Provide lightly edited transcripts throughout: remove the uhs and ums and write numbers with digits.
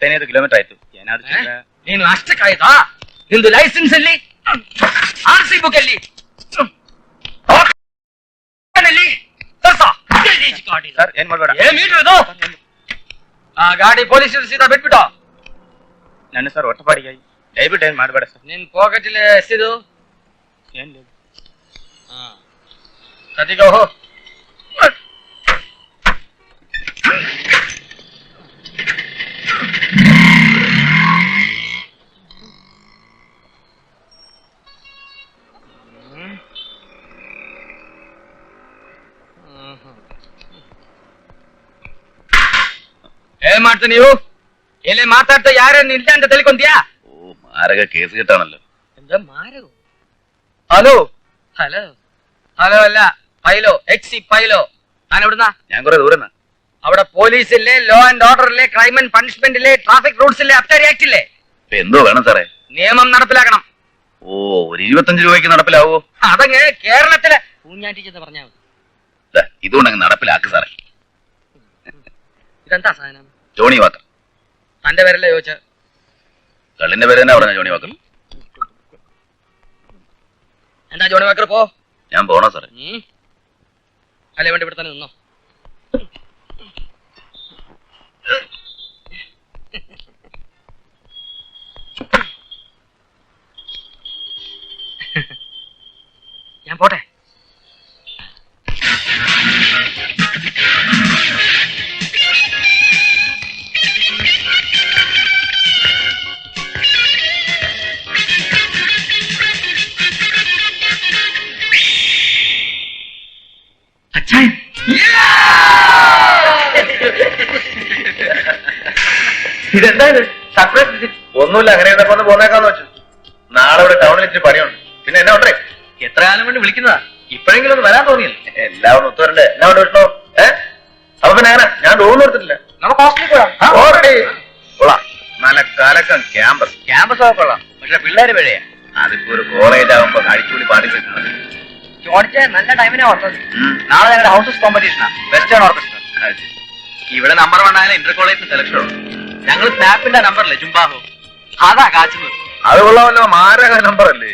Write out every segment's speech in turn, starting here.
105 kilometre ಆಯ್ತು. ನೀನು ಅಷ್ಟಕ್ಕಾಯ್ತಾ? ನಿಂದು ಲೈಸೆನ್ಸ್ ಅಲ್ಲಿ, RC ಬುಕ್ ಅಲ್ಲಿ, ಸರ್ ಏನ್ ಮಾಡ್ಬೇಡ. ಏನ್ ಮೀಟರ್ ಇದು? ಆ ಗಾಡಿ ಪೊಲೀಸ್ ಸೀದಾ ಬಿಟ್ಬಿಟ್ಟು. ನನ್ನ ಸರ್ ಹೊಟ್ಟಪಾಡಿಗೆ ದಯವಿಟ್ಟು ಏನ್ ಮಾಡ್ಬೇಡ ಸರ್. ನಿನ್ ಪಾಕೆಟ್ ಇಲ್ಲಿ ಎಷ್ಟಿದು? ಏನ್ ಸತಿಗೋ ಏನ್ ಮಾಡ್ತ ನೀವು? ಎಲ್ಲಿ ಮಾತಾಡ್ತಾ ಯಾರನ್ನ ಇಲ್ಲ ಅಂತ ತಿಳ್ಕೊಂತೀಯಾ? ഓ മാരക കേസ് കിട്ടാണല്ലോ. എന്താ മാരകോ? ഹലോ ഹലോ ഹലോ അല്ല പൈലോ, എക്സി പൈലോ. ഞാൻ എവിടുന്നാ? ഞാൻ കുറെ ദൂരം. അവിടെ പോലീസ് ഇല്ലേ, ലോ ആൻഡ് ഓർഡർ ഇല്ലേ, ക്രൈം ആൻഡ് പണിഷ്മെന്റ് ഇല്ലേ, ട്രാഫിക് റൂൾസ് ഇല്ലേ, അബ്കാരി ആക്ട് ഇല്ലേ? എന്തോ വേണം സാറേ? നിയമം നടപ്പിലാക്കണം. ഓ ഒരു 25 രൂപയ്ക്ക് നടപ്പിലാവോ? അതങ്ങ് കേരളത്തിലെ ഊഞ്ഞാറ്റിച്ചെന്ന് പറഞ്ഞാൽ മതി. ഇതുകൊണ്ടങ്ങ് നടപ്പിലാക്ക് സാറേ. ഇതെന്താ സാധനം? Johnnie Walker. തന്റെ പേരല്ലേ ചോദിച്ച? കള്ളിന്റെ പേര് തന്നെ പറഞ്ഞ ജോണി വാക്കർ. എന്താ ജോണി വാക്കർ? പോ. ഞാൻ പോണോ സാറേ? അല്ലേ വേണ്ടി ഇവിടെ തന്നെ നിന്നോ. ഞാൻ പോട്ടെ. ഇതെന്താ ഇത്? സർപ്രൈസ്? ഒന്നുമില്ല, അങ്ങനെ ഇതൊക്കെ ഒന്ന് പോന്നേക്കാന്ന് വെച്ചു. നാളെ ഇവിടെ ടൗണിൽ ഇച്ചിരി പണിയുണ്ട്. പിന്നെ എന്നെ ഉണ്ടേ എത്ര കാലം കൊണ്ട് വിളിക്കുന്നതാ? ഇപ്പോഴെങ്കിലും ഒന്ന് വരാൻ തോന്നിയില്ല. എല്ലാവരും ഒത്തുവരണ്ടേ? എന്നാ കൊണ്ട് വിഷ്ണു? അപ്പൊ പിന്നെ അങ്ങനെ ഞാൻ റൂം എടുത്തിട്ടില്ല. നമുക്ക് ഹോസ്റ്റലിൽ ഓൾറെഡി കൊള്ളാം. നല്ല കലക്കം ക്യാമ്പസ്. ക്യാമ്പസ് ഒക്കെ കൊള്ളാം, പക്ഷെ പിള്ളേര് പിഴയാ. അതിപ്പോ ഒരു കോളേജ് ആകുമ്പോ അടിച്ചുകൂടി പാടിപ്പിക്കുന്നത്. ജോർജ് നല്ല ടൈമിനാ വന്നത്. നാളെ ഞങ്ങളുടെ ഹൗസസ് കോമ്പറ്റീഷനാ, വെസ്റ്റേൺ ഓർക്കസ്ട്ര. ഇവിടെ നമ്പർ 1 ആയാലും ഇന്റർ കോളേജ് സെലക്ഷൻ ഉള്ളൂ. ഞങ്ങൾ സ്നാപ്പിന്റെ നമ്പറല്ലേ ജുംബാഹോ, അതാ കാച്ചുന്നത്. അത് കൊള്ളാമല്ലോ, മാരക നമ്പർ അല്ലേ?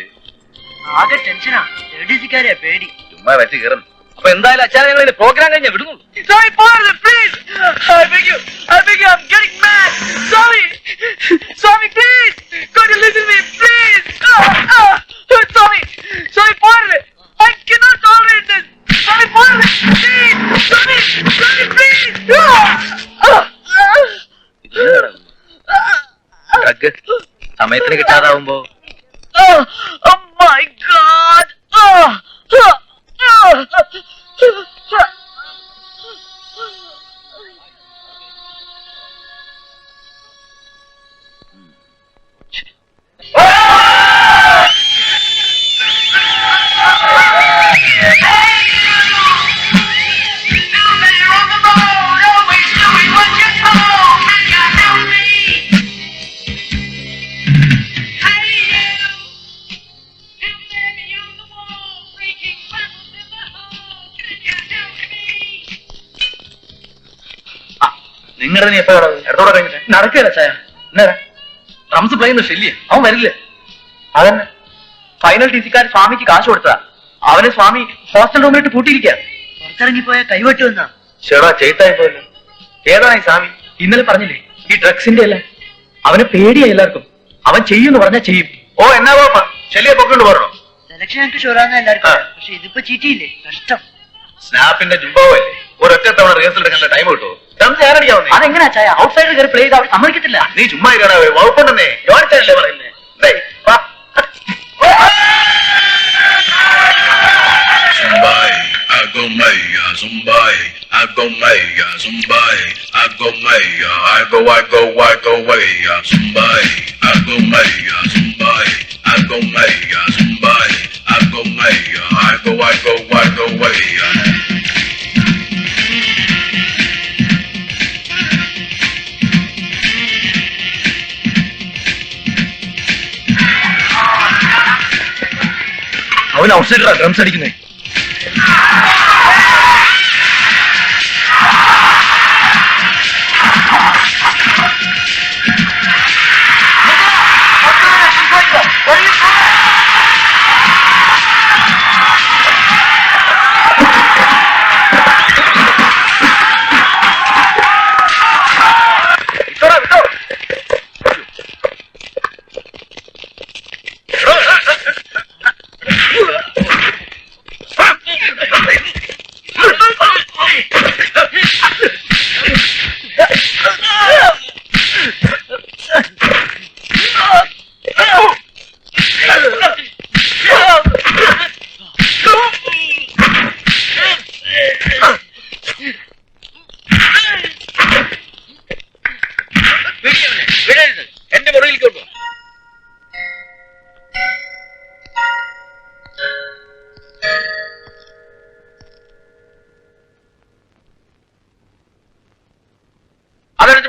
ആകെ ടെൻഷനാ, ലേഡീസിക്കാരെയാ പേടി. ചുമ്മാ വെച്ച് കയറുന്നു. അപ്പൊ എന്തായാലും അച്ഛാ ഞങ്ങൾ പ്രോഗ്രാം കഴിഞ്ഞാൽ വിടുന്നുള്ളൂ. സമയത്തിന് കിട്ടാതാവുമ്പോ നിങ്ങളുടെ എപ്പോ ഇടത്തോടെ കഴിഞ്ഞിട്ട് നടക്കല്ല ചായ. റംസ് പ്ലെയിന്ന് ശല്യം, അവൻ വരില്ലേ? അതന്നെ ഫൈനൽ ടിസിക്കാർ സ്വാമിക്ക് കാശ് കൊടുത്തതാ. അവനെ സ്വാമി ഹോസ്റ്റൽ റൂമിലിട്ട് പൂട്ടിയിരിക്കുക. പുറത്തിറങ്ങിപ്പോയ കൈവെട്ടു എന്നാ. ചേടാ ചെയ്തായി പോയല്ലോ. ഏതാണ് ഈ സ്വാമി? ഇന്നലെ പറഞ്ഞില്ലേ, ഈ ഡ്രഗ്സിന്റെ അല്ല. അവനെ പേടിയാ എല്ലാവർക്കും. അവൻ ചെയ്യുമെന്ന് പറഞ്ഞാൽ ചെയ്യും. ഓ എന്നാ പോപ്പാ, ശല്യെ പൊക്കൊണ്ട് പോരണോ? സെലക്ഷൻ എനിക്ക് ഷുറാന്ന് എല്ലാവർക്കും, പക്ഷെ ഇതിപ്പോ ചീറ്റിയില്ലേ, കഷ്ടം. സ്നാപ്പിന്റെ ജുംബാവല്ലേ, ഒരൊറ്റ തവണ റിഹേഴ്സൽ എടുക്കാൻ ടൈം കിട്ടുമോ? ഞാനടിക്കാവുന്നേ. അതെങ്ങനെയാ ചായ? ഔട്ട് സൈഡിൽ കയറി പ്ലേ ചെയ്ത് അവർ സമ്മതിക്കത്തില്ല. നീ ചുമ്മാ ഇരാ, വകുപ്പുണ്ടെന്നേ ജോലിച്ചല്ലേ പറയുന്നേ. Zumbai, I go maya, Zumbai, I go maya, I go maya, Zumbai, I go maya, Zumbai, I go maya, Zumbai, I go maya, I go maya. അവൻ ഔട്ട് സൈഡിലാ ഡ്രംസ് അടിക്കുന്നേ.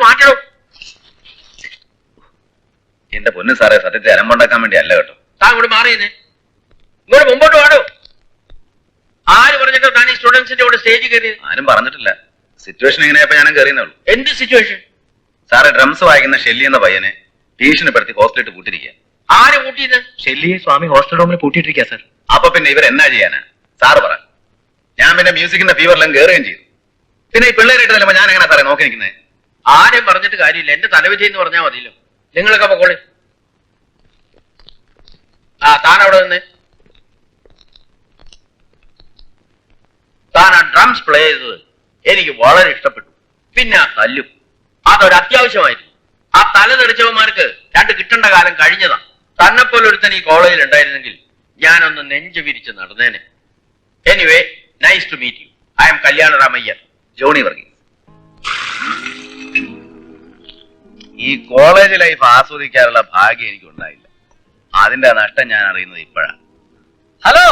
പിടിച്ച് മാറ്റണം. എന്റെ പൊന്നു സാറേ, സത്യത്തെ അലമ്പുണ്ടാക്കാൻ വേണ്ടി അല്ല കേട്ടോ. താൻ ഇങ്ങോട്ട് മാറിയെന്നെ, ഇങ്ങോട്ട് മുമ്പോട്ട് പാടോ. ആര് പറഞ്ഞിട്ടോ താൻ ഈ സ്റ്റുഡൻസിന്റെ കൂടെ സ്റ്റേജിൽ കയറിയത്? ആരും പറഞ്ഞിട്ടില്ല. സിറ്റുവേഷൻ എങ്ങനെയപ്പോ ഞാനും കയറിയെന്നേ ഉള്ളൂ. എന്ത് സിറ്റുവേഷൻ? സാറേ, ഡ്രംസ് വായിക്കുന്ന ഷെല്ലി എന്ന പയ്യനെ ഭീഷണിപ്പെടുത്തി ഹോസ്റ്റലിട്ട് കൂട്ടിരിക്കുക. ആര് കൂട്ടിയത്? ഷെല്ലിയെ സ്വാമി ഹോസ്റ്റൽ റൂമിൽ പൂട്ടിയിട്ടിരിക്കുക സാർ. അപ്പൊ പിന്നെ ഇവർ എന്നാ ചെയ്യാനാ സാറ് പറ. ഞാൻ പിന്നെ മ്യൂസിക്കിന്റെ ഫീവറിലും കയറുകയും ചെയ്തു. പിന്നെ ഈ പിള്ളേരായിട്ട് തല്ലുമ്പോ ഞാൻ എങ്ങനെ സാറേ നോക്കി നിൽക്കുന്നത്? ആരും പറഞ്ഞിട്ട് കാര്യമില്ല, എന്റെ തലവിധി എന്ന് പറഞ്ഞാൽ മതിയല്ലോ. നിങ്ങളൊക്കെ പൊക്കോളി. താൻ അവിടെ നിന്ന് താൻ ആ ഡ്രംസ് പ്ലേ ചെയ്തത് എനിക്ക് വളരെ ഇഷ്ടപ്പെട്ടു. പിന്നെ ആ തല്ലും അതൊരു അത്യാവശ്യമായിരുന്നു. ആ തല തെറിച്ചവന്മാർക്ക് രണ്ട് കിട്ടേണ്ട കാലം കഴിഞ്ഞതാ. തന്നെപ്പോലെ ഒരുത്തൻ ഈ കോളേജിൽ ഉണ്ടായിരുന്നെങ്കിൽ ഞാനൊന്ന് നെഞ്ചു വിരിച്ച് നടന്നേനെ. Anyway, nice to meet you. I am Kalyanaramayyar. Johnny Varghese. ഈ കോളേജ് ലൈഫ് ആസ്വദിക്കാനുള്ള ഭാഗ്യം എനിക്കുണ്ടായില്ല. അതിന്റെ നഷ്ടം ഞാൻ അറിയുന്നത് ഇപ്പോഴാണ്. Hello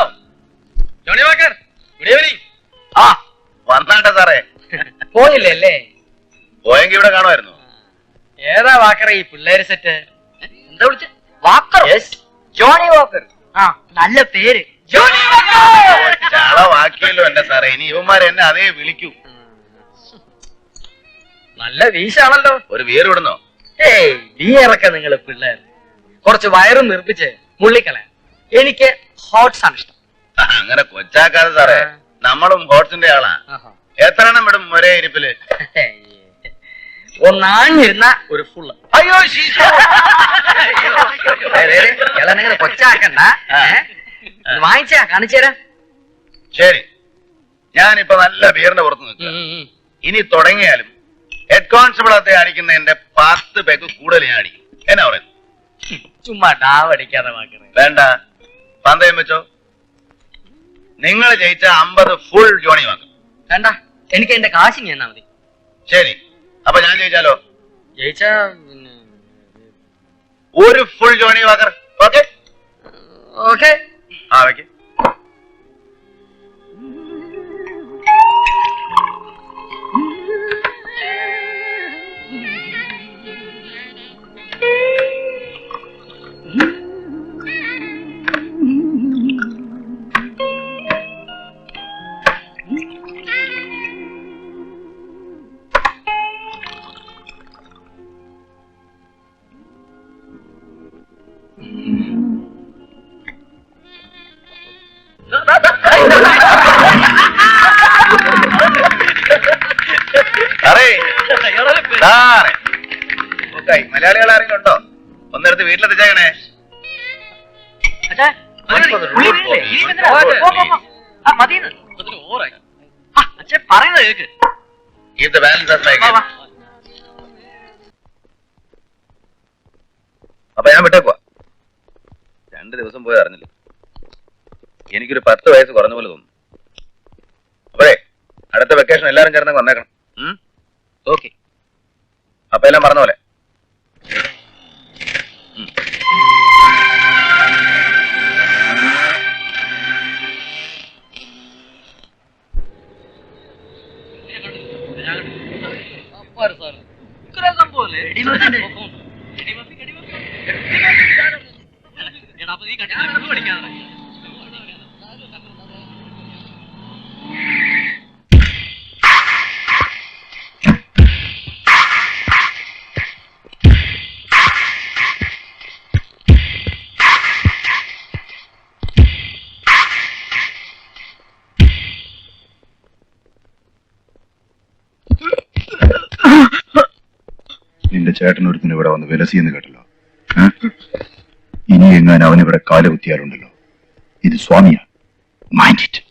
Johnnie Walker, good evening. ആ വന്നാട്ടെ സാറേ. പോയില്ലേ അല്ലേ? പോയെങ്കിൽ ഇവിടെ കാണുമായിരുന്നു. ഏതാ വാക്കറ ഈ പിള്ളേര് സെറ്റ്? എന്താ വിളിച്ച? വാക്കർ? Johnnie Walker. ആ, നല്ല പേര്. Johnnie Walker. ചളവാക്കിയല്ലോ എന്റെ സാറേ. ഇനി ഇവന്മാർ എന്നെ അതേ വിളിക്കൂ. നല്ല വീശാണല്ലോ. ഒരു വീറ് വിടുന്നോ? ഏയ്, വീറൊക്കെ നിങ്ങള് പിള്ളേർ കുറച്ച് വയറും നിർമ്മിച്ച് മുള്ളിക്കളയാ. എനിക്ക് ഹോട്ട്സ് ആണ് ഇഷ്ടം. അങ്ങനെ കൊച്ചാക്കാതെ സാറേ, നമ്മളും ഹോട്ട്സിന്റെ ആളാ. എത്ര എണ്ണം വിടും ഒരേ ഇരിപ്പില്? ഒന്നാഞ്ഞിരുന്ന ഒരു ഫുള്ള്. അയ്യോ ഇളനിങ്ങനെ കൊച്ചാക്കണ്ട. വാങ്ങിച്ചാ കാണിച്ചു തരാം. ശരി, ഞാനിപ്പോ നല്ല ബീറിന്റെ പുറത്ത് നിൽക്കുക. ഇനി തുടങ്ങിയാലും ഹെഡ് കോൺസ്റ്റബിളത്തെ അടിക്കുന്ന എന്റെ 10 പേക്ക് കൂടുതൽ ഞാൻ അടിക്കും. എന്നാ പറയുന്നു? ചുമ്മാ ഡാവടിക്കാതെ വാക്കറ. വേണ്ട, പന്തയം വെച്ചോ. നിങ്ങൾ ജയിച്ച 50 ഫുൾ ജോണി വാങ്ങും. വേണ്ട, എനിക്ക് എന്റെ കാശിങ് എന്നാ മതി. ശരി, അപ്പൊ ഞാൻ ജയിച്ചാലോ? ജയിച്ചാ ഒരു full Johnnie Walker. Okay okay. ആ വെക്ക്. മലയാളികൾ ആരെങ്കിലും ഉണ്ടോ? ഒന്നെടുത്ത് വീട്ടിലെത്തിച്ചേക്കണേ. പറയുന്നത് കേക്ക്. ഇത് ബാലൻസ്. അപ്പൊ ഞാൻ വിട്ടേക്കുവാ. 2 ദിവസം പോയി അറിഞ്ഞില്ല. എനിക്കൊരു 10 വയസ്സ് കുറഞ്ഞ പോലെ തോന്നുന്നു. അപ്പോഴേ അടുത്ത വെക്കേഷൻ എല്ലാരും ചേർന്ന് വന്നേക്കണം. ഓക്കെ. അപ്പൊ എല്ലാം പറഞ്ഞ പോലെ. നിന്റെ ചേട്ടനൊരുത്തിന് ഇവിടെ വന്ന് വിലസിയെന്ന് കേട്ടല്ലോ. ഇനി എങ്ങാൻ അവനിവിടെ കാലുകുത്തിയാലുണ്ടല്ലോ, ഇത് സ്വാമിയാ. Mind it.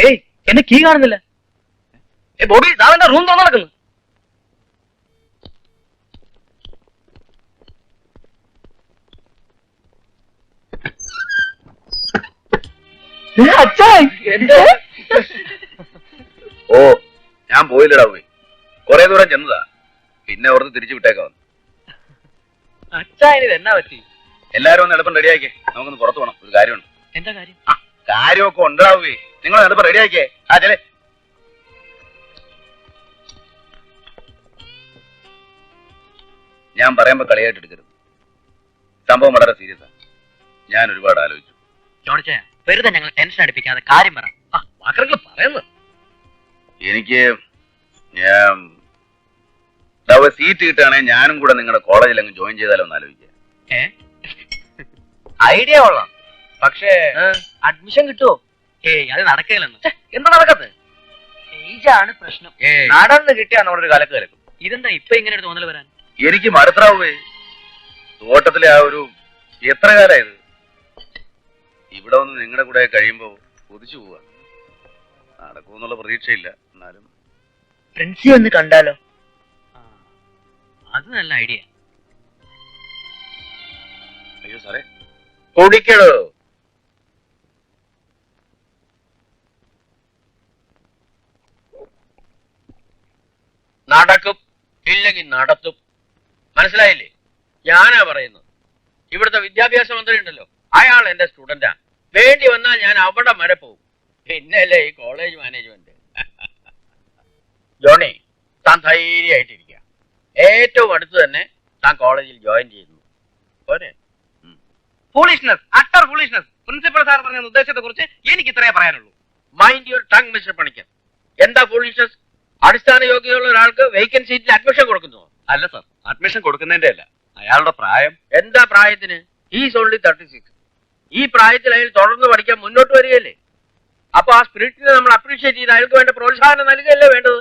ഏയ്, എന്നെ കീ കാണുന്നില്ല. ബോബി, ദാവന്റെ റൂം തുറന്നു നടക്കുന്നു. ഓ ഞാൻ പോയില്ലടാ പോയി കുറെ ദൂരം ചെന്നതാ പിന്നെ ഓർത്ത് തിരിച്ചു വിട്ടേക്കാ അച്ഛാ ഇനി എന്നാ പറ്റി? എല്ലാരും ഒന്ന് എളുപ്പം റെഡിയാക്കിയേ നമുക്കൊന്ന് പുറത്തു പോകണം ഒരു കാര്യമുണ്ട് എന്താ കാര്യം? ആ കാര്യമൊക്കെ ഉണ്ടാവുകയെ നിങ്ങൾ എളുപ്പം റെഡിയാക്കിയേ ആ ചെലേ ഞാൻ പറയുമ്പോ കളിയായിട്ട് എടുക്കരുത് സംഭവം വളരെ സീരിയസ് ആണ് ഞാൻ ഒരുപാട് ആലോചിച്ചു ജോണിച്ചായ വെറുതെ ഞങ്ങൾ ടെൻഷൻ അടിപ്പിക്കാതെ കാര്യം പറ. വാക്കറൊക്കെ പറയുന്നു. എനിക്ക് ഞാൻ സീറ്റ് കിട്ടുകയാണെങ്കിൽ ഞാനും കൂടെ നിങ്ങളുടെ കോളേജിൽ അങ്ങ് ജോയിൻ ചെയ്താലോ എന്ന് ആലോചിക്കുക ഐഡിയ കൊള്ളാം. പക്ഷേ അഡ്മിഷൻ കിട്ടുമോ? ഏയ് അത് നടക്കില്ലെന്ന്. എന്താ നടക്കത്ത്? ഏജാണ് പ്രശ്നം. നടന്ന് കിട്ടിയാ നമ്മുടെ കലക്ക് കലക്കും. ഇതെന്താ ഇപ്പൊ ഇങ്ങനെ ഒരു തോന്നൽ വരാൻ? എനിക്ക് മടുത്താവേ തോട്ടത്തിലെ ആ ഒരു എത്ര കാലായത് ഇവിടെ വന്ന് നിങ്ങളുടെ കൂടെ കഴിയുമ്പോ കൊതിച്ചു പോവാ നടക്കുമെന്നുള്ള പ്രതീക്ഷയില്ല എന്നാലും ഫ്രണ്ട്സി ഒന്ന് കണ്ടാലോ? അത് നല്ല ഐഡിയ. അയ്യോ സാറേ കുടിക്കടോ നടക്കും ഇല്ലെങ്കിൽ നടത്തും. മനസ്സിലായില്ലേ? ഞാനാ പറയുന്നത്. ഇവിടുത്തെ വിദ്യാഭ്യാസ മന്ത്രി ഉണ്ടല്ലോ, അയാൾ എന്റെ സ്റ്റുഡന്റാ. വേണ്ടി വന്നാൽ ഞാൻ അവിടെ വരെ പോകും. പിന്നല്ലേ ഈ കോളേജ് മാനേജ്മെന്റ്. ജോണി, താൻ ധൈര്യമായിട്ടിരിക്കുക. ഏറ്റവും അടുത്ത് തന്നെ താൻ കോളേജിൽ ജോയിൻ ചെയ്യുന്നു. പോരെ? Foolishness, utter foolishness. Principal sir പറഞ്ഞ ഉദ്ദേശത്തെ കുറിച്ച് എനിക്ക് ഇത്രേ പറയാനുള്ളൂ. Mind your tongue mister Panicker. എന്താ ഫൂളിഷ്നസ്? അടിസ്ഥാന യോഗ്യതയുള്ള ഒരാൾക്ക് വേക്കൻറ്റ് സീറ്റിൽ അഡ്മിഷൻ കൊടുക്കുന്നു. അല്ല സാർ അഡ്മിഷൻ കൊടുക്കുന്നതിന്റെ അല്ല അയാളുടെ പ്രായം എന്താ പ്രായത്തിന്? Is only 36. ഈ പ്രായത്തിൽ അയാൾ തുടർന്ന് പഠിക്കാൻ മുന്നോട്ട് വരികയല്ലേ? അപ്പൊ ആ സ്പിരിറ്റിനെ നമ്മൾ അപ്രീഷിയേറ്റ് ചെയ്ത് അയാൾക്ക് വേണ്ട പ്രോത്സാഹനം നൽകുകയല്ലേ വേണ്ടത്?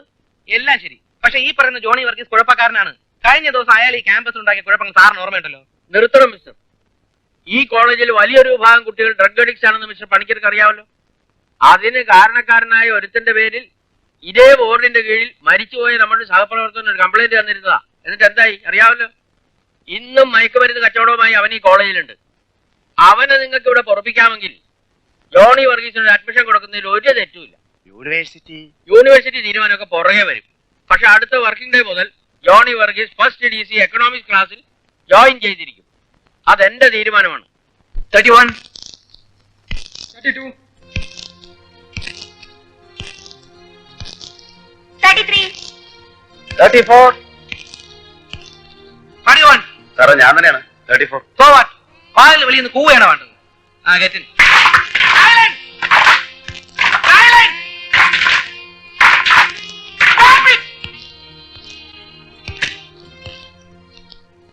എല്ലാം ശരി. പക്ഷെ ഈ പറയുന്ന ജോണി വർഗീസ് കുഴപ്പക്കാരനാണ്. കഴിഞ്ഞ ദിവസം അയാൾ ഈ ക്യാമ്പസിൽ ഉണ്ടാക്കിയ കുഴപ്പങ്ങൾ സാറിന് ഓർമ്മയുണ്ടല്ലോ. നിർത്തണം മിസ്റ്റർ. ഈ കോളേജിൽ വലിയൊരു വിഭാഗം കുട്ടികൾ ഡ്രഗ് അഡിക്ട്സ് ആണെന്ന് മിസ്റ്റർ പണിക്കർക്ക് അറിയാമല്ലോ. അതിന് കാരണക്കാരനായ ഒരുത്തിന്റെ പേരിൽ ഇതേ ബോർഡിന്റെ കീഴിൽ മരിച്ചുപോയ നമ്മുടെ സഹപ്രവർത്തകൻ ഒരു കംപ്ലൈന്റ് തന്നിരുന്നതാ. എന്നിട്ട് എന്തായി അറിയാമല്ലോ? ഇന്നും മയക്കുമരുന്ന് കച്ചവടവുമായി അവൻ ഈ കോളേജിലുണ്ട്. അവനെ നിങ്ങൾക്ക് ഇവിടെ പൊറപ്പിക്കാമെങ്കിൽ ജോണി വർഗീസിന് അഡ്മിഷൻ കൊടുക്കുന്നതിൽ ഒരു തെറ്റുമില്ല. യൂണിവേഴ്സിറ്റി തീരുമാനമൊക്കെ പുറകെ വരും. പക്ഷെ അടുത്ത വർക്കിംഗ് ഡേ മുതൽ Johnny Varghese first DC economics ക്ലാസ്സിൽ ജോയിൻ ചെയ്തിരിക്കും. അതെന്റെ തീരുമാനമാണ്. 31, 32, 33, 34, 41. സാറേ ഞാൻ തന്നെയാണ് 34 So what? വാതിൽ വെളിയിൽ നിന്ന് കൂവയാണ് വേണ്ടത്. ആ get in. Silence! Silence! Stop it!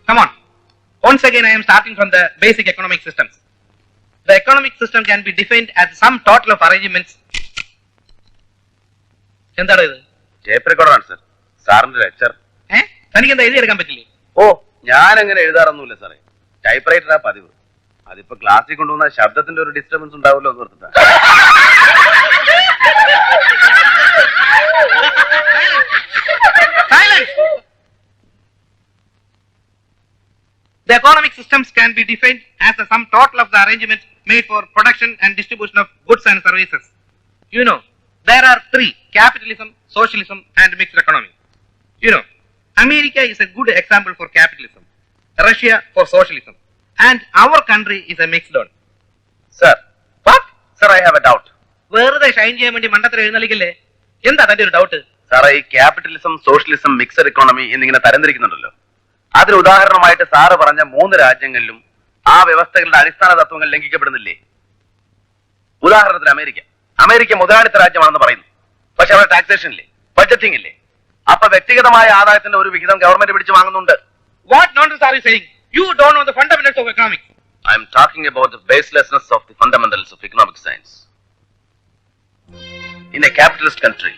Come on. Once again, I am starting from the basic economic systems. The economic system can be defined as the sum total of arrangements. എന്താണ് ഇത്? Tape റെക്കോർഡറാണ് sir സാറിന്റെ lecture തനിക്ക് എന്താ എഴുതിയെടുക്കാൻ പറ്റില്ലേ? ഓ ഞാൻ അങ്ങനെ എഴുതാറൊന്നുമില്ല സാറേ type റൈറ്ററാ പതിവ് അതിപ്പോ ക്ലാസ്സിൽ കൊണ്ടുവന്ന ശബ്ദത്തിന്റെ ഒരു ഡിസ്റ്റർബൻസ് ഉണ്ടാവുമല്ലോ എന്ന് ഓർത്തിട്ടാ Silence! The economic systems can be defined as the sum total of the arrangements made for production and distribution of goods and services. You know, there are three: capitalism, socialism, and mixed economy. You know, America is a good example for capitalism, Russia for socialism, and our country is a mixed one. Sir What? Sir I have A doubt വെറുതെ ഷൈൻ ചെയ്യാൻ വേണ്ടി മണ്ടത്തിൽ എഴുന്നള്ളിക്കില്ലേ? എന്താ തന്റെ ഒരു doubt? സാറേ ഈ capitalism socialism mixed economy എന്നിങ്ങനെ തരംതിരിക്കുന്നുണ്ടല്ലോ അതിന് ഉദാഹരണമായിട്ട് സാറ് പറഞ്ഞ 3 രാജ്യങ്ങളിലും ആ വ്യവസ്ഥകളുടെ അടിസ്ഥാന തത്വങ്ങൾ ലംഘിക്കപ്പെടുന്നില്ലേ ഉദാഹരണത്തിന് അമേരിക്ക മുതലാളിത്ത രാജ്യമാണെന്ന് പറയുന്നു പക്ഷെ അവിടെ ടാക്സേഷൻ ഇല്ലേ ബഡ്ജറ്റിംഗ് ഇല്ലേ അപ്പൊ വ്യക്തിഗതമായ ആദായത്തിന്റെ ഒരു വിഹിതം ഗവൺമെന്റ് പിടിച്ചു വാങ്ങുന്നുണ്ട് What nonsense are you saying? You don't know the fundamentals of economics. I am talking about the baselessness of the fundamentals of economic science. In a capitalist country,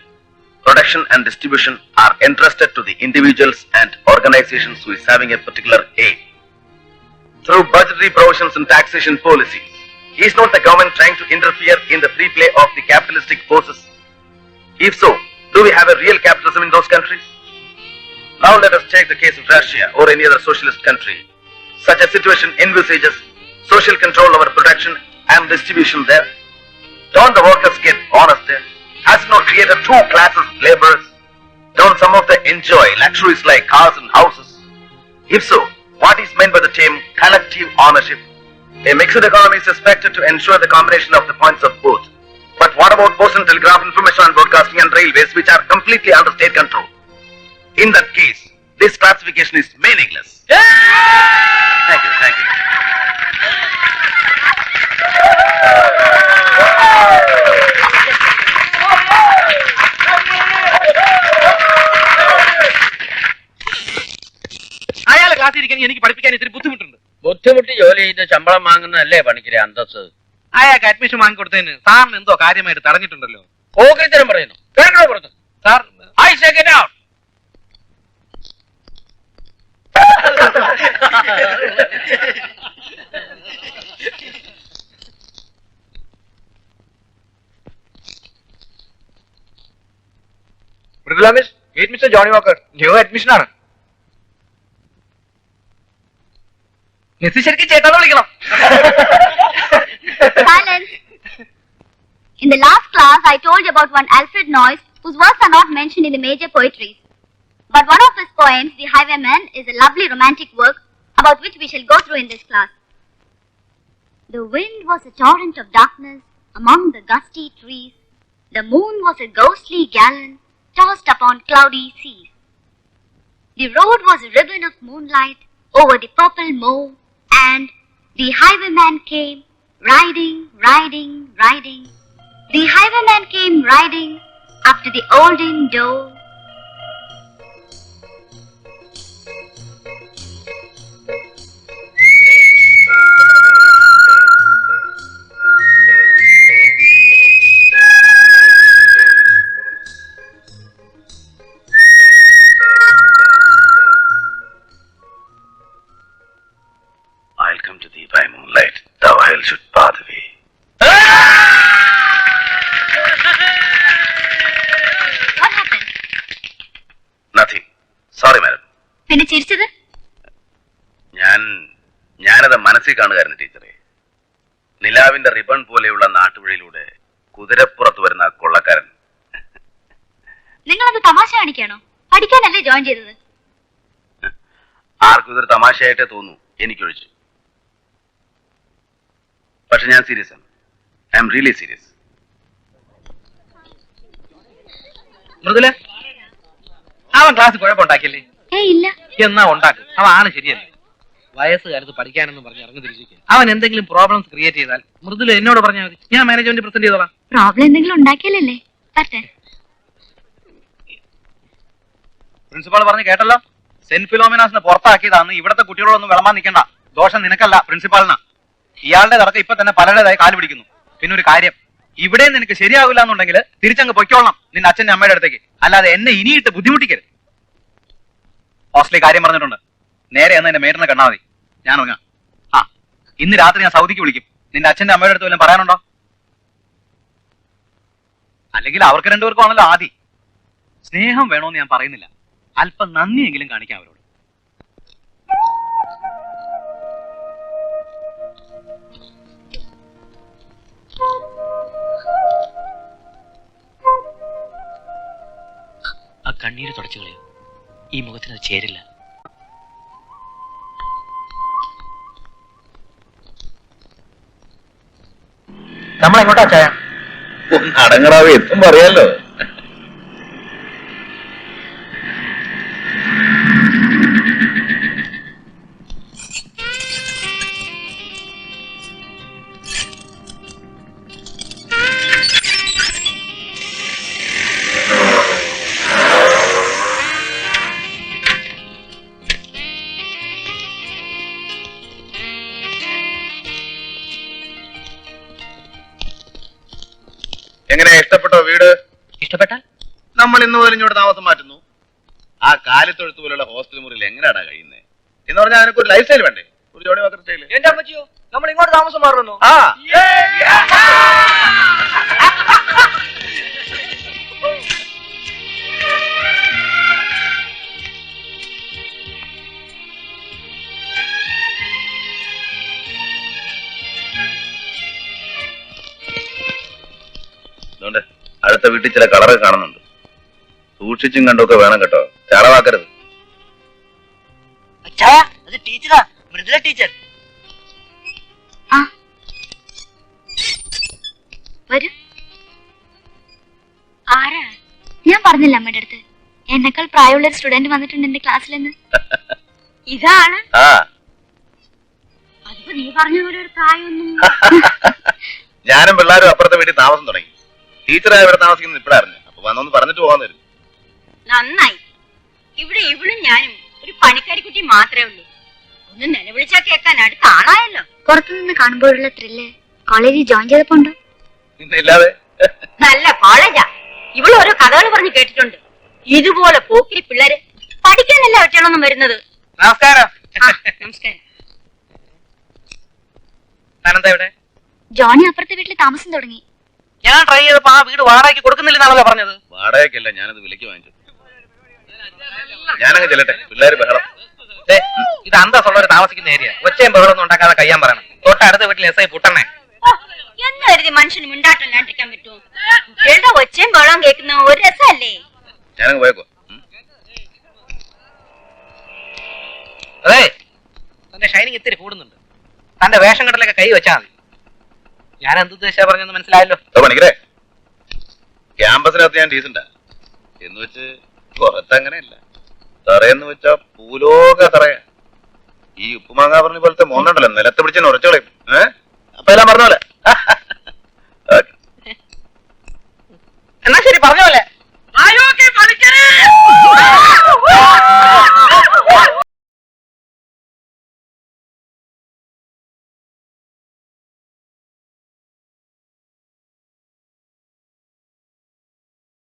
production and distribution are entrusted to the individuals and organizations who is having a particular aim. Through budgetary provisions and taxation policy, is not the government trying to interfere in the free play of the capitalistic forces? If so, do we have a real capitalism in those countries? Now let us take the case of Russia or any other socialist country. Such a situation envisages social control over production and distribution there. Don't the workers get honester? Has it not created two classes of laborers? Don't some of them enjoy luxuries like cars and houses? If so, what is meant by the term collective ownership? A mixed economy is expected to ensure the combination of the points of both. But what about post and telegraph, information and broadcasting and railways, which are completely under state control? In that case, this classification is meaningless. Thank you, thank you. അയാൾ ക്ലാസ്സിരിക്കാൻ എനിക്ക് പഠിപ്പിക്കാൻ ഇത്തിരി ബുദ്ധിമുട്ടുണ്ട്. ബുദ്ധിമുട്ടി ജോലി ചെയ്ത് ശമ്പളം വാങ്ങുന്നതല്ലേ പണിക്കരെ അന്തസ്സ്? അയാൾക്ക് അഡ്മിഷൻ വാങ്ങിക്കൊടുത്തതിന് സാറിന് എന്തോ കാര്യമായിട്ട് തടഞ്ഞിട്ടുണ്ടല്ലോ. ഓക്രിത്തരം പറയുന്നു. കേട്ടോ പുറത്ത്. Sir I say get out. Mridula miss, meet mister Johnnie Walker. New admission ആണ്. മിസ് ശരിക്കും ചേട്ടാന്ന് വിളിക്കണം. Silence. In the last class, I told you about one Alfred Noyes, whose works are not mentioned in the major poetries. But one of his poems, The Highwayman, is a lovely romantic work about which we shall go through in this class. The wind was a torrent of darkness among the gusty trees. The moon was a ghostly galleon tossed upon cloudy seas. The road was a ribbon of moonlight over the purple moor, and the highwayman came riding, riding, riding. The highwayman came riding up to the olden door. I'll come to thee by moonlight, thou hell should bar the way. What happened? Nothing. Sorry, madam. പിന്നെ ചിരിച്ചത്? ഞാനത് മനസ്സിൽ കാണുകയായിരുന്നു ടീച്ചറെ. നിലാവിന്റെ ribbon പോലെയുള്ള നാട്ടുവഴിയിലൂടെ കുതിരപ്പുറത്ത് വരുന്ന ആ കൊള്ളക്കാരൻ. നിങ്ങളത് തമാശ കാണിക്കാണോ? പഠിക്കാനല്ലേ ജോയിൻ ചെയ്തത്? ആർക്കും ഇതൊരു തമാശയായിട്ടേ തോന്നൂ, എനിക്കൊഴിച്ചു. പക്ഷെ ഞാൻ സീരിയസ് ആണ്. I am really serious. Mridula, അവൻ ക്ലാസ് കുഴപ്പമുണ്ടാക്കിയല്ലേ? ഇല്ല. എന്നാ ഉണ്ടാക്കും. അവൻ ആണ് ശരിയല്ലേ? വയസ്സുകാലത്ത് പഠിക്കാനെന്ന് പറഞ്ഞ് ഇറങ്ങി തിരിച്ചിരിക്കുക. അവൻ എന്തെങ്കിലും പ്രോബ്ലംസ് ക്രിയേറ്റ് ചെയ്താൽ മൃദുല എന്നോട് പറഞ്ഞാൽ മതി, ഞാൻ മാനേജ്മെന്റ് പ്രസന്റ് ചെയ്തോളാം. പ്രോബ്ലം എന്തെങ്കിലും ഉണ്ടാക്കിയല്ലേ? പ്രിൻസിപ്പാൾ പറഞ്ഞ് കേട്ടല്ലോ, സെന്റ് ഫിലോമിനാസിനെ പുറത്താക്കിയതാന്ന്. ഇവിടത്തെ കുട്ടികളൊന്നും വിളമ്പാൻ നിൽക്കണ്ട. ദോഷം നിനക്കല്ല, പ്രിൻസിപ്പാളിനാ. ഇയാളുടെ തടക്കം ഇപ്പൊ തന്നെ പലരുടേതായി കാല് പിടിക്കുന്നു. പിന്നെ ഒരു കാര്യം, ഇവിടെ നിനക്ക് ശരിയാവില്ല എന്നുണ്ടെങ്കിൽ തിരിച്ചങ്ങ് പൊയ്ക്കോളണം നിന്റെ അച്ഛന്റെ അമ്മയുടെ അടുത്തേക്ക്. അല്ലാതെ എന്നെ ഇനിയിട്ട് ബുദ്ധിമുട്ടിക്കരുത്. ഹോസ്റ്റലിൽ കാര്യം പറഞ്ഞിട്ടുണ്ട്. നേരെ എന്ന് എന്റെ മേറ്റിനെ കണ്ടാൽ മതി. ഞാൻ ഇറങ്ങാം. ആ, ഇന്ന് രാത്രി ഞാൻ സൗദിക്ക് വിളിക്കും. നിന്റെ അച്ഛന്റെ അമ്മയുടെ അടുത്ത് വല്ലതും പറയാനുണ്ടോ? അല്ലെങ്കിൽ അവർക്ക് രണ്ടുപേർക്കും ആണല്ലോ ആദി. സ്നേഹം വേണോന്ന് ഞാൻ പറയുന്നില്ല, അല്പം നന്ദിയെങ്കിലും കാണിക്കാം അവരോട്. ആ കണ്ണീര് തുടച്ചു കളയും. ഈ മുഖത്തിന് അത് ചേരില്ല. നമ്മൾ എങ്ങോട്ടാ ചായ? അടങ്ങറാവ് എത്തും പറയാലോ. എങ്ങനെ ഇഷ്ടപ്പെട്ടോ വീട്? ഇഷ്ടപ്പെട്ടാൽ നമ്മൾ ഇന്ന് മുതൽ ഇങ്ങോട്ട് താമസം മാറ്റുന്നു. ആ കാലിത്തൊഴുത്ത് പോലുള്ള ഹോസ്റ്റൽ മുറിയിൽ എങ്ങനെയാടാ കഴിയുന്നത് എന്ന് പറഞ്ഞാൽ അതിനൊക്കെ ഒരു ലൈഫ് സ്റ്റൈൽ വേണ്ടേ? ഒരു ജോണി വാക്കർ സ്റ്റൈല്. എന്റെ അമ്മച്ചിയോ, നമ്മൾ ഇങ്ങോട്ട് താമസം മാറുന്നു. ആ അടുത്ത വീട്ടിൽ ചില കളറ് കാണുന്നുണ്ട്. സൂക്ഷിച്ചും കണ്ടൊക്കെ വേണം കേട്ടോ, ചാളവാക്കരുത്. അച്ഛാ അത് ടീച്ചറാ, മൃദുല ടീച്ചർ. ആ വരൂ. ആരാ? ഞാൻ പറഞ്ഞില്ല അമ്മയുടെ അടുത്ത് എന്നെക്കാൾ പ്രായമുള്ള ഒരു സ്റ്റുഡന്റ് വന്നിട്ടുണ്ട് എന്റെ ക്ലാസ്സിലെന്ന്. ഇതാണ്. ആ അതിപ്പോ നീ പറഞ്ഞ പോലെ ഒരു പ്രായമൊന്നും. ഞാനും പിള്ളേരും അപ്പുറത്തെ വീട്ടിൽ താമസം തുടങ്ങി. ടീച്ചറായി ഇവിടെ താമസിക്കുന്നത് ഇപ്പഴായിരുന്നു. അപ്പൊ വന്നൊന്ന് പറഞ്ഞിട്ട് പോകാൻ തരും. നന്നായി. ഇവിടെ ഇവളും ഞാനും ഒരു പണിക്കാരിക്കുട്ടി മാത്രമേ ഉള്ളൂ. ഒന്ന് നിലവിളിച്ചാ കേൾക്കാൻ അടുത്ത ആളായല്ലോ. പുറത്തുനിന്ന് കാണുമ്പോഴുള്ള ത്രില്ല് കോളേജിൽ ജോയിൻ ചെയ്തപ്പോ ഉണ്ടോ? ഇന്നില്ലാതെ നല്ല കോളേജാ. ഇവള് ഓരോ കഥകൾ പറഞ്ഞ് കേട്ടിട്ടുണ്ട്. ഇതുപോലെ പോക്കിരി പിള്ളേര് പഠിക്കാനല്ല ഒറ്റയാളൊന്നും വരുന്നത്. നമസ്കാരം. നമസ്കാരം. താനെന്താ ഇവിടെ? ജോണി അപ്പുറത്തെ വീട്ടിൽ താമസം തുടങ്ങി. ഞാൻ ട്രൈ ചെയ്തപ്പോ ആ വീട് വാടകയ്ക്ക് കൊടുക്കുന്നില്ലെന്നാണല്ലോ പറഞ്ഞത്. വാടകയ്ക്കല്ല, ഞാനത് വിലക്ക് വാങ്ങിച്ചു. ഞാനങ്ങ് ചെല്ലട്ടെ, പിള്ളേര് ബഹളം. ദേ, ഇത് അന്തസ്സുള്ളവർ താമസിക്കുന്ന ഏരിയ. ഒച്ചയും ബഹളൊന്നും ഉണ്ടാക്കാതെ കയ്യാൻ പറയണം. തൊട്ടടുത്ത വീട്ടിൽ എസ് ഐ പുട്ടണ്ണേ. എന്ന് കരുതി മനുഷ്യന് മിണ്ടാട്ടല്ലാണ്ടിരിക്കാൻ പറ്റുമോ? കുട്ടികളുടെ ഒച്ചയും ബഹളവും കേൾക്കുന്ന ഒരു രസമല്ലേ? ഞാനങ്ങ് പോയേക്കോ. അതെ, തന്റെ ഷൈനിങ് ഇത്തിരി കൂടുന്നുണ്ട്. തന്റെ വേഷം കെട്ടലൊക്കെ കൈ വെച്ചാൽ മതി. ഞാൻ എന്തുദ്ദേശിച്ചാ പറഞ്ഞെന്ന് മനസ്സിലായല്ലോ. പണിക്കരെ, ക്യാമ്പസിനകത്ത് ഞാൻ ഡീസന്റാ എന്ന് വെച്ച് പുറത്തങ്ങനെയല്ല. തറയെന്ന് വെച്ചാ പൂലോക തറയാ. ഈ ഉപ്പുമാങ്ങാ പറഞ്ഞ പോലത്തെ മോന്നുണ്ടല്ലോ, നിലത്ത് പിടിച്ച ഉറച്ചോളയും. അപ്പൊ എല്ലാം പറഞ്ഞ പോലെ